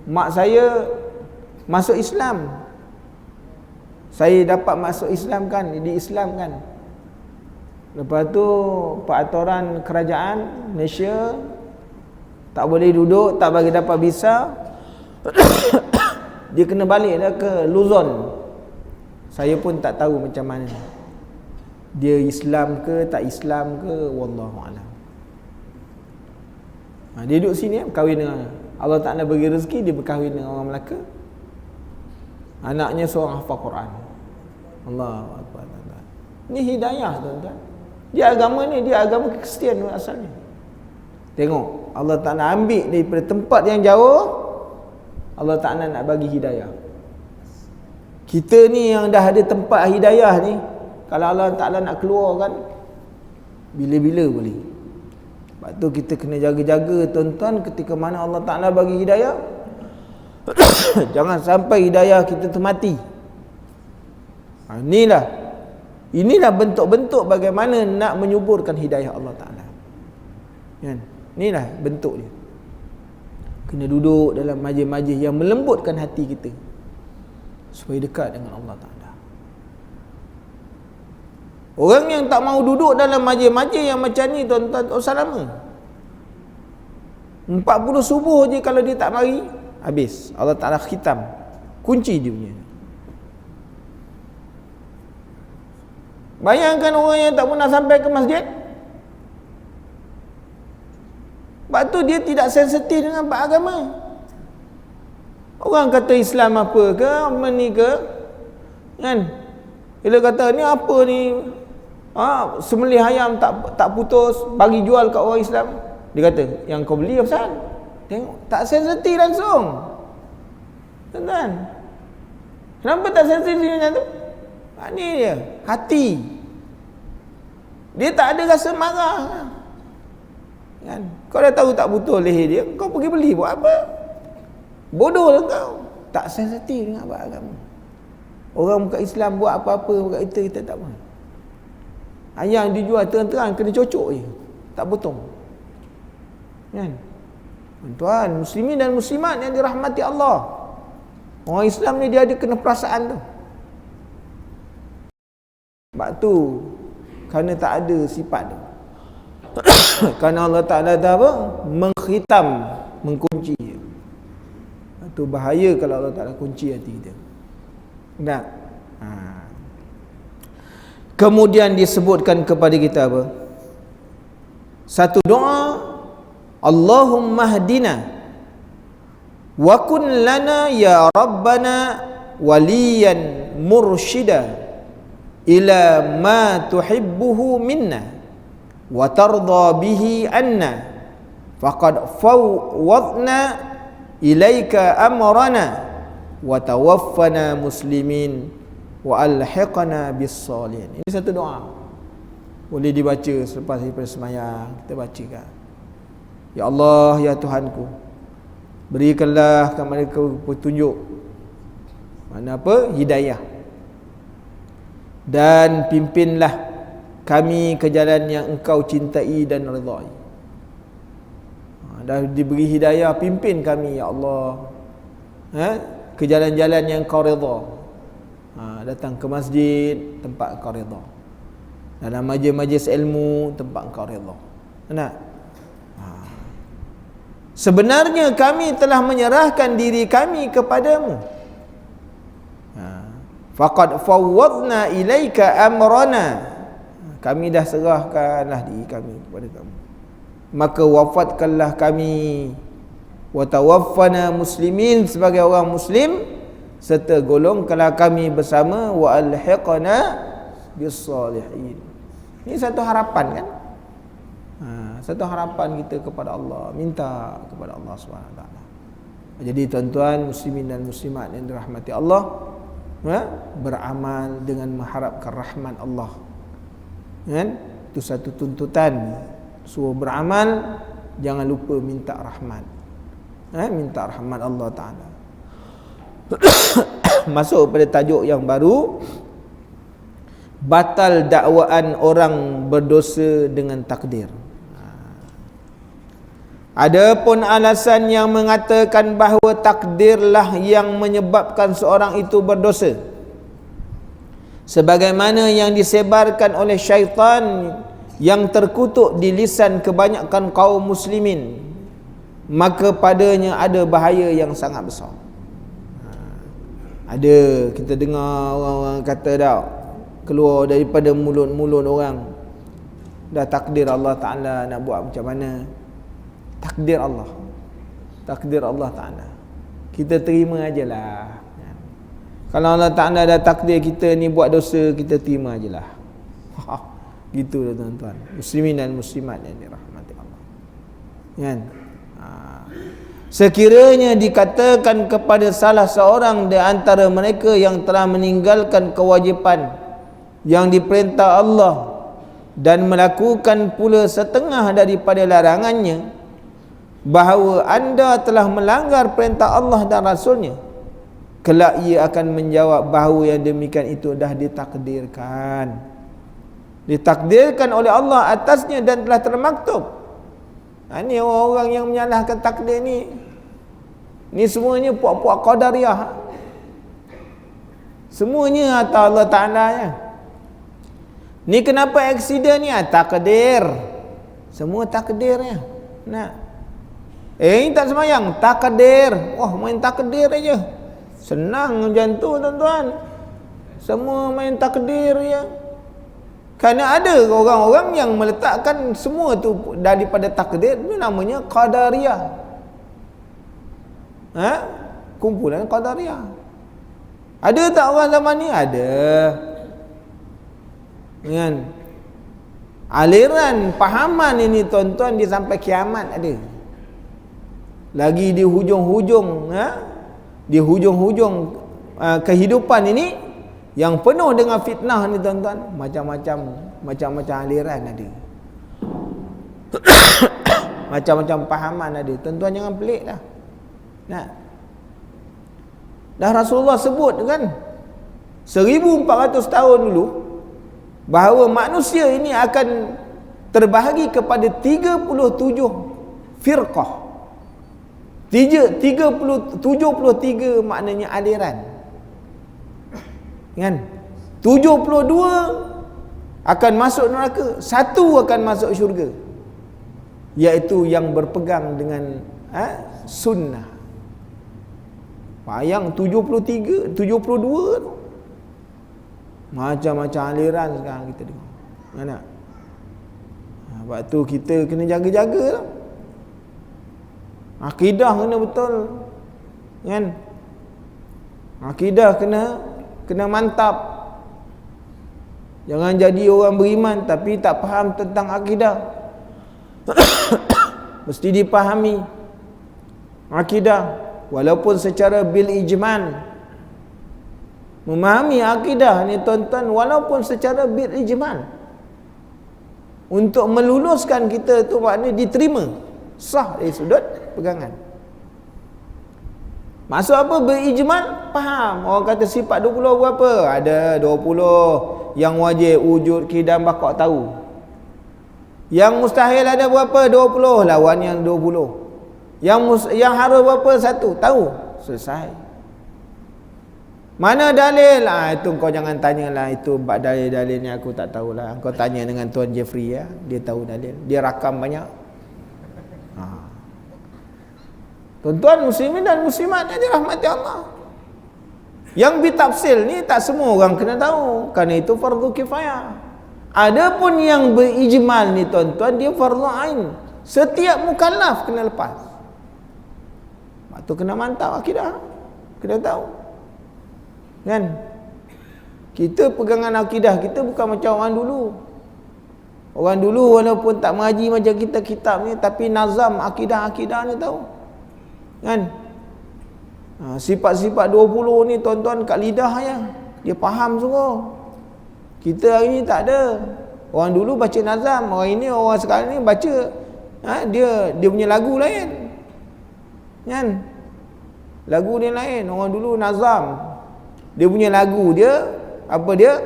Mak saya masuk Islam, saya dapat masuk Islam kan, diislamkan. Lepas tu peraturan kerajaan Malaysia tak boleh duduk, tak bagi dapat visa. Dia kena balik dah ke Luzon. Saya pun tak tahu macam mana. Dia Islam ke tak Islam ke, wallahu alam. Dia duduk sini berkahwin dengan Allah Ta'ala bagi rezeki, dia berkahwin dengan orang Melaka. Anaknya seorang hafal Quran. Allahu akbar. Ni hidayah tuan-tuan. Dia agama ni, dia agama Kristian asalnya. Tengok, Allah Ta'ala ambil daripada tempat yang jauh, Allah Ta'ala nak bagi hidayah. Kita ni yang dah ada tempat hidayah ni, kalau Allah Ta'ala nak keluarkan, bila-bila boleh. Sebab tu kita kena jaga-jaga tuan-tuan, ketika mana Allah Ta'ala bagi hidayah, jangan sampai hidayah kita termati. Inilah bentuk-bentuk bagaimana nak menyuburkan hidayah Allah Ta'ala. Kan? Inilah bentuk dia. Kena duduk dalam majlis-majlis yang melembutkan hati kita, supaya dekat dengan Allah Ta'ala. Orang yang tak mau duduk dalam majlis-majlis yang macam ni tuan-tuan, tak usah lama. 40 subuh je kalau dia tak mari, habis. Allah Ta'ala khitam, kunci dia punya. Bayangkan orang yang tak pernah sampai ke masjid. Sebab tu dia tidak sensitif dengan bab agama. Orang kata Islam apa ke, apa ni ke, kan? Bila kata ni apa ni, sembelih ayam tak putus, bagi jual kat orang Islam. Dia kata, yang kau beli apa pasal? Tengok, tak sensitif langsung. Tuan-tuan, kenapa tak sensitif macam tu? Ni dia, hati. Dia tak ada rasa marah. Kan? Kau dah tahu tak betul leher dia, kau pergi beli buat apa? Bodoh lah kau. Tak sensitif dengan bab agama. Orang bukan Islam buat apa-apa buat kita tak apa. Ayam dijual terang-terang, kena cocok je, tak potong. Kan? Tuan, muslimin dan muslimat yang dirahmati Allah, orang Islam ni dia ada kena perasaan tu. Sebab tu, kerana tak ada sifat tu, kerana Allah Ta'ala dah apa? Mengkhitam, mengkunci. Itu bahaya kalau Allah Ta'ala kunci hati kita. Tak? Kemudian disebutkan kepada kita apa? Satu doa, Allahumma hdina wa kun lana ya Rabbana waliyan mursyida ila ma tuhibbuhu minna wa tarda bihi anna faqad fawwadna ilaika amrana wa tawaffana muslimin wa alhiqna bis salihin. Ini satu doa, boleh dibaca selepas daripada sembahyang, kita bacakan. Ya Allah, ya Tuhanku, berikanlah kepada mereka petunjuk, mana apa? Hidayah, dan pimpinlah kami ke jalan yang Engkau cintai dan redai. Dah diberi hidayah, pimpin kami ya Allah, ke jalan-jalan yang Engkau redha. Datang ke masjid, tempat Engkau redha. Dalam majlis-majlis ilmu, tempat Engkau redha. Nak? Sebenarnya kami telah menyerahkan diri kami kepadamu. Faqad fawwadna ilaika amrana. Kami dah serahkanlah diri kami kepada kamu. Maka wafatkanlah kami, wa tawaffana muslimin, sebagai orang muslim, serta golongkanlah kami bersama, wa alhiqna bis salihin. Ini satu harapan kan? Satu harapan kita kepada Allah, minta kepada Allah SWT. Jadi tuan-tuan muslimin dan muslimat yang dirahmati Allah, beramal dengan mengharapkan rahmat Allah, kan? Itu satu tuntutan. Suruh beramal, jangan lupa minta rahmat, minta rahmat Allah Ta'ala. Masuk pada tajuk yang baru, batal dakwaan orang berdosa dengan takdir. Adapun alasan yang mengatakan bahawa takdirlah yang menyebabkan seorang itu berdosa, sebagaimana yang disebarkan oleh syaitan yang terkutuk di lisan kebanyakan kaum muslimin, maka padanya ada bahaya yang sangat besar. Ada kita dengar orang-orang kata dah keluar daripada mulut-mulut orang, dah takdir Allah Ta'ala nak buat macam mana. Takdir Allah, takdir Allah Ta'ala, kita terima ajalah. Kalau Allah Ta'ala dah takdir kita ni buat dosa, kita terima ajalah. Gitu dah tuan-tuan, muslimin dan muslimat yang dirahmati Allah, kan? Sekiranya dikatakan kepada salah seorang di antara mereka yang telah meninggalkan kewajipan yang diperintah Allah dan melakukan pula setengah daripada larangannya, bahawa anda telah melanggar perintah Allah dan Rasulnya, kelak ia akan menjawab bahawa yang demikian itu dah ditakdirkan oleh Allah atasnya dan telah termaktub. Ini orang-orang yang menyalahkan takdir ni semuanya puak-puak qadariyah, semuanya atas Allah Ta'ala ya. Ni kenapa aksiden ni? Takdir, semua takdirnya. Nak ini tak semayang, takdir. Wah, main takdir aja, senang macam tu tuan-tuan, semua main takdir ya. Kerana ada orang-orang yang meletakkan semua tu daripada takdir, itu namanya qadariyah. Kumpulan qadariyah. Ada tak orang zaman ni? Ada. Kan? Aliran pahaman ini tuan-tuan dia sampai kiamat ada. Lagi di hujung-hujung di hujung-hujung kehidupan ini yang penuh dengan fitnah ni tuan-tuan, macam-macam aliran ada. Macam-macam pahaman ada. Tuan-tuan jangan pelik dah. Nah, dah Rasulullah sebut kan 1400 tahun dulu bahawa manusia ini akan terbahagi kepada 37 firqah. 73 maknanya aliran. Kan? 72 akan masuk neraka, 1 akan masuk syurga, iaitu yang berpegang dengan sunnah. Bayang 73, 72 tu. Macam-macam aliran sekarang kita dengar. Mana? Sebab tu kita kena jaga-jaga lah. Akidah kena betul. Kan? Akidah kena mantap. Jangan jadi orang beriman tapi tak faham tentang akidah. Mesti dipahami akidah walaupun secara bil ijmal. Memahami akidah ni tuan-tuan walaupun secara bil ijmal, untuk meluluskan kita tu maknanya diterima, sah dari sudut pegangan. Maksud apa berijmal? Faham. Orang kata sifat 20 berapa? Ada 20 yang wajib, wujud, qidam, baqa' tahu. Yang mustahil ada berapa? 20. Lawan yang 20. Yang harus berapa? 1. Tahu. Selesai. Mana dalil? Itu kau jangan tanyalah. Itu dalil-dalil ni aku tak tahulah. Kau tanya dengan Tuan Jeffrey ya. Dia tahu dalil. Dia rakam banyak. Tuan-tuan muslimin dan muslimat yang dirahmati Allah, yang bitafsil ni tak semua orang kena tahu, kerana itu fardu kifayah. Adapun yang berijmal ni tuan-tuan, dia fardu ain. Setiap mukallaf kena lepas. Waktu kena mantap akidah, kena tahu. Kan? Kita pegangan akidah kita bukan macam orang dulu. Orang dulu walaupun tak mengaji macam kita kitab ni, tapi nazam akidah-akidah ni tahu. Kan? Sifat-sifat 20 ni tuan-tuan kat lidah ya. Dia faham sungguh. Kita hari ni tak ada. Orang dulu baca nazam, orang sekarang ni baca dia punya lagu lain. Kan? Lagu dia lain. Orang dulu nazam, dia punya lagu dia apa dia?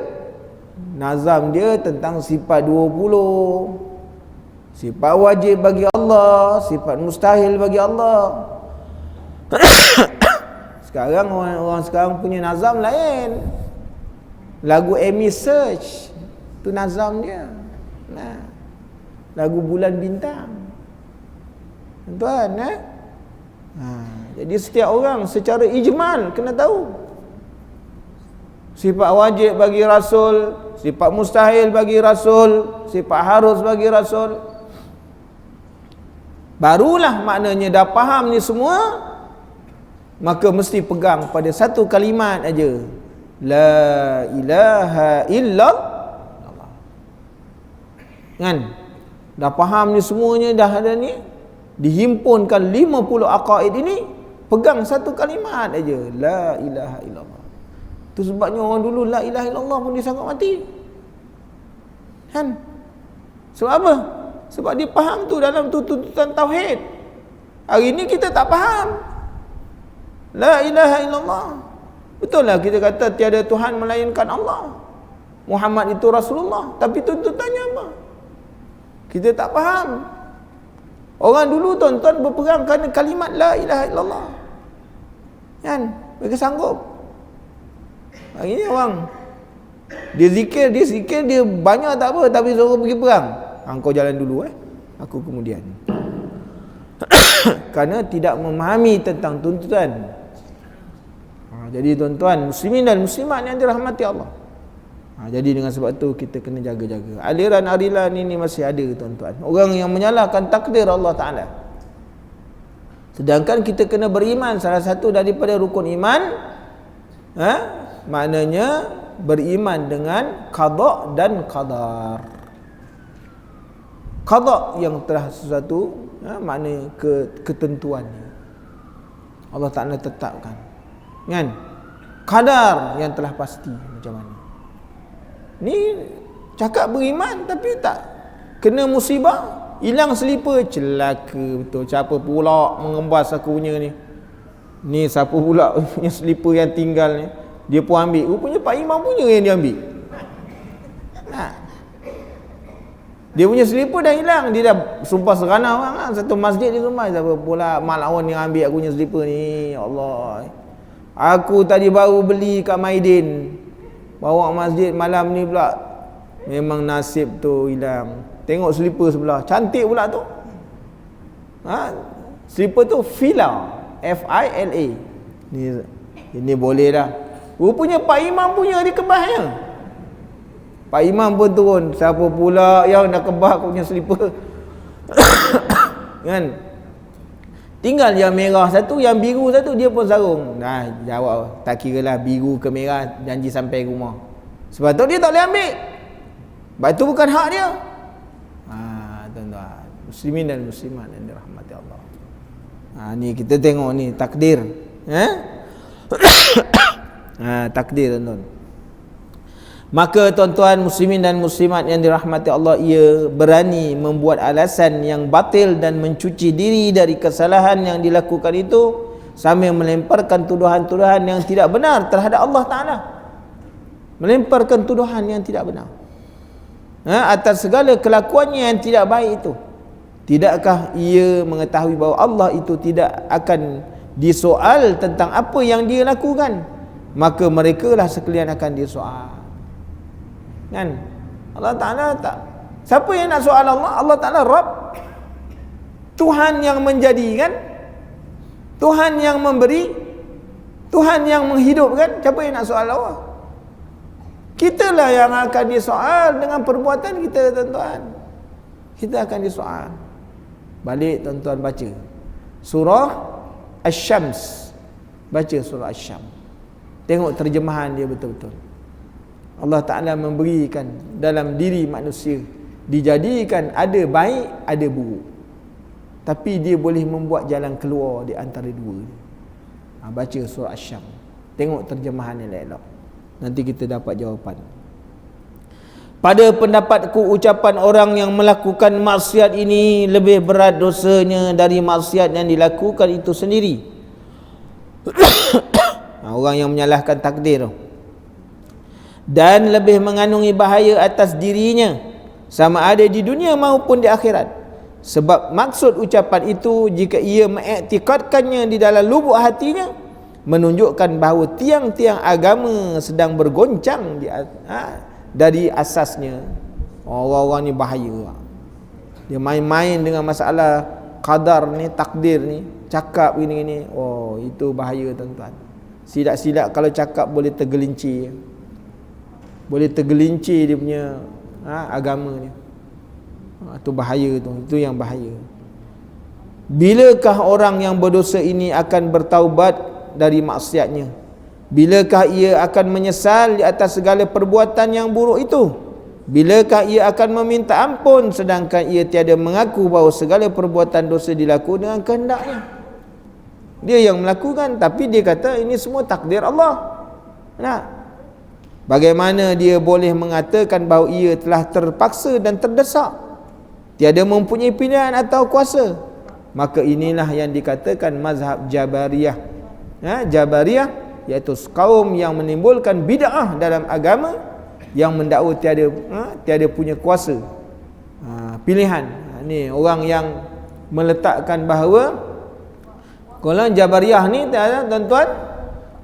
Nazam dia tentang sifat 20. Sifat wajib bagi Allah, sifat mustahil bagi Allah. Sekarang orang sekarang punya nazam lain. Lagu Amy Search tu nazam dia. Nah, lagu Bulan Bintang. Tuan, jadi setiap orang secara ijmal kena tahu sifat wajib bagi Rasul, sifat mustahil bagi Rasul, sifat harus bagi Rasul. Barulah maknanya dah faham ni semua, maka mesti pegang pada satu kalimat aja, la ilaha illallah. Kan? Dah faham ni semuanya, dah ada ni, dihimpunkan 50 aqaid ini, pegang satu kalimat aja, la ilaha illallah. Itu sebabnya orang dulu la ilaha illallah pun dia sanggup mati. Kan? Sebab apa? Sebab dia faham tu dalam tuntutan tauhid. Hari ini kita tak faham la ilaha illallah. Betul lah kita kata tiada Tuhan melainkan Allah, Muhammad itu Rasulullah, tapi tuntutannya apa? Kita tak faham. Orang dulu tuan-tuan berperang kerana kalimat la ilaha illallah. Kan? Mereka sanggup. Hari ni orang dia zikir, dia banyak tak apa, tapi suruh pergi perang. Kau jalan dulu, aku kemudian. Kerana tidak memahami tentang tuntutan. Jadi tuan-tuan, muslimin dan muslimat yang dirahmati Allah, jadi dengan sebab tu kita kena jaga-jaga. Aliran-aliran ini masih ada tuan-tuan, orang yang menyalahkan takdir Allah Ta'ala. Sedangkan kita kena beriman, salah satu daripada rukun iman, maknanya beriman dengan qada dan qadar. Qada yang telah sesuatu, makna ketentuannya Allah Ta'ala tetapkan, kan? Qadar yang telah pasti macam mana. Ni cakap beriman tapi tak kena musibah, hilang selipar, celaka betul. Siapa pula mengembas aku punya ni? Ni siapa pula punya selipar yang tinggal ni? Dia pun ambil. Rupanya Pak Imam punya yang dia ambil. Dia punya selipar dah hilang. Dia dah sumpah serana orang kan? Satu masjid di rumah, siapa pula mak lawan yang ambil aku punya selipar ni? Ya Allah, aku tadi baru beli kat Maidin, bawa masjid, malam ni pula memang nasib tu hilang. Tengok selipar sebelah, cantik pula tu. Selipar tu Fila, F-I-L-A. Ini boleh dah. Rupanya Pak Imam punya di kebahnya. Pak Imam pun turun, siapa pula yang nak kebah aku punya selipar? Kan? Tinggal yang merah satu, yang biru satu, dia pun sarung. Nah, jawab, tak kira lah biru ke merah, janji sampai rumah. Sebab tu dia tak boleh ambil. Sebab tu bukan hak dia. Tuan-tuan, muslimin dan muslimat yang dirahmati Allah. Ni kita tengok ni takdir. Takdir tuan-tuan. Maka tuan-tuan muslimin dan muslimat yang dirahmati Allah, ia berani membuat alasan yang batil dan mencuci diri dari kesalahan yang dilakukan itu, sambil melemparkan tuduhan-tuduhan yang tidak benar terhadap Allah Ta'ala. Melemparkan tuduhan yang tidak benar atas segala kelakuannya yang tidak baik itu. Tidakkah ia mengetahui bahawa Allah itu tidak akan disoal tentang apa yang dia lakukan? Maka merekalah sekalian akan disoal. Kan? Allah Ta'ala tak. Siapa yang nak soal Allah? Allah Ta'ala Rabb, Tuhan yang menjadikan, Tuhan yang memberi, Tuhan yang menghidupkan. Siapa yang nak soal Allah? Kitalah yang akan disoal dengan perbuatan kita, tuan-tuan. Kita akan disoal. Balik tuan-tuan baca surah Asy-Syams. Baca surah Asy-Syams, tengok terjemahan dia betul-betul. Allah Ta'ala memberikan dalam diri manusia, dijadikan ada baik, ada buruk, tapi dia boleh membuat jalan keluar di antara dua. Baca surah Asy-Syams, tengok terjemahan yang elok, nanti kita dapat jawapan. Pada pendapatku, ucapan orang yang melakukan maksiat ini lebih berat dosanya dari maksiat yang dilakukan itu sendiri. Orang yang menyalahkan takdir dan lebih mengandungi bahaya atas dirinya, sama ada di dunia maupun di akhirat. Sebab maksud ucapan itu, jika ia mengiktikadkannya di dalam lubuk hatinya, menunjukkan bahawa tiang-tiang agama sedang bergoncang dari asasnya. Orang-orang ni bahaya. Dia main-main dengan masalah qadar ni, takdir ni, cakap gini-gini. Oh, itu bahaya tuan-tuan. Silap-silap kalau cakap boleh tergelincir. Boleh tergelincir dia punya agama ni. Itu bahaya tu. Itu yang bahaya. Bilakah orang yang berdosa ini akan bertaubat dari maksiatnya? Bilakah ia akan menyesal di atas segala perbuatan yang buruk itu? Bilakah ia akan meminta ampun sedangkan ia tiada mengaku bahawa segala perbuatan dosa dilakukan dengan kehendaknya? Dia yang melakukan, tapi dia kata ini semua takdir Allah. Nah, bagaimana dia boleh mengatakan bahawa ia telah terpaksa dan terdesak, tiada mempunyai pilihan atau kuasa? Maka inilah yang dikatakan mazhab Jabariyah. Jabariyah iaitu kaum yang menimbulkan bid'ah dalam agama, yang mendakwa tiada punya kuasa, pilihan. Ni orang yang meletakkan bahawa golongan Jabariyah ni, tuan-tuan,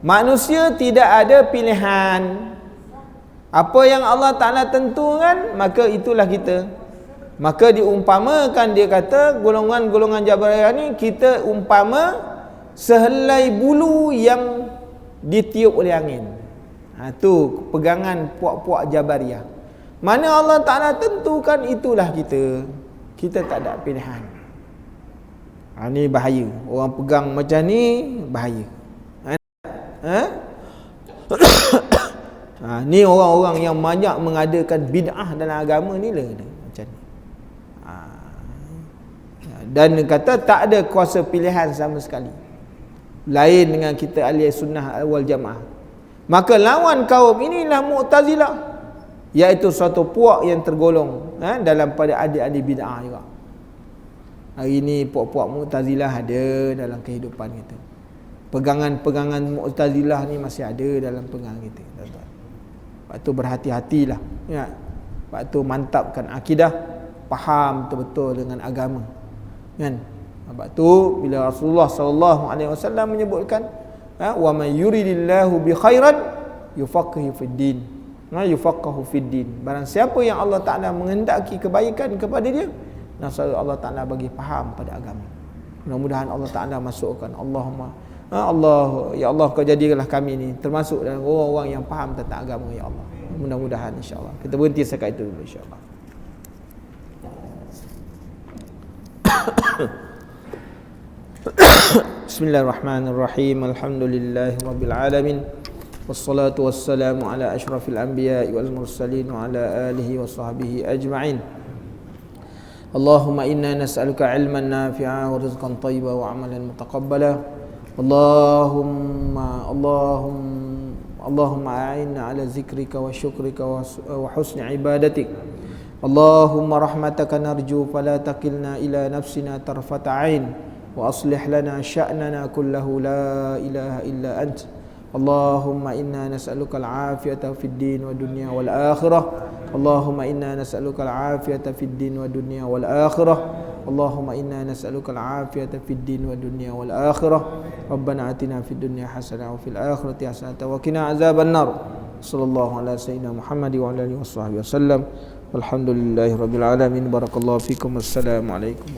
manusia tidak ada pilihan. Apa yang Allah Ta'ala tentukan, maka itulah kita. Maka diumpamakan, dia kata golongan-golongan Jabariyah ni, kita umpama sehelai bulu yang ditiup oleh angin. Tu pegangan puak-puak Jabariyah. Mana Allah Ta'ala tentukan, itulah kita. Kita tak ada pilihan. Ni bahaya. Orang pegang macam ni bahaya. Ni orang-orang yang banyak mengadakan bid'ah dalam agama ni lah macam ni. Dan kata tak ada kuasa pilihan sama sekali, lain dengan kita ahli sunnah wal jamaah. Maka lawan kaum inilah Mu'tazilah, iaitu suatu puak yang tergolong dalam pada adik-adik bid'ah juga. Hari ini puak-puak Mu'tazilah ada dalam kehidupan kita. Pegangan-pegangan Mu'tazilah ni masih ada dalam pegangan kita, tuan-tuan. Sebab tu berhati-hatilah, ya. Sebab tu mantapkan akidah, faham betul-betul dengan agama, kan? Sebab tu bila Rasulullah SAW menyebutkan, wa man yuridillahu bi khairan yufaqihu fid din. Yufaqihu fid din. Barang siapa yang Allah Taala menghendaki kebaikan kepada dia, nasal Allah Taala bagi faham pada agama. Mudah-mudahan Allah Taala masukkan. Allahumma ya Allah, kau jadikanlah kami ni termasuk dalam orang-orang yang faham tentang agama, ya Allah. Mudah-mudahan, insya-Allah. Kita berhenti sekat itu dulu, insya-Allah. Bismillahirrahmanirrahim. Alhamdulillahi rabbil alamin. Wassalatu wassalamu ala asyrafil anbiya'i wal mursalin wa ala alihi wa sahbihi ajma'in. Allahumma inna nas'aluka ilman nafi'a wa rizqan thayyiban wa amalan mutaqabbala. Allahumma a'inna ala zikrika wa syukrika wa husni ibadatik. Allahumma rahmataka narju fala takilna ila nafsina tarfata 'ain wa aslih lana sya'nana kullahu la ilaha illa ant. Allahumma inna nas'aluka al-'afiyata fid din wa dunya wal akhirah. Allahumma inna nas'aluka al-'afiyata fid din wa dunya wal akhirah. Allahumma inna nas'aluka al-'afiyata fid din wa dunya wal akhirah. Rabbana atina fid dunya hasanah wa fil akhirati hasanah wa qina azaban nar. Sallallahu ala sayyidina Muhammad wa ala alihi washabbihi wasallam. Walhamdulillahirabbil alamin. Barakallahu fikum. Wassalamu alaikum.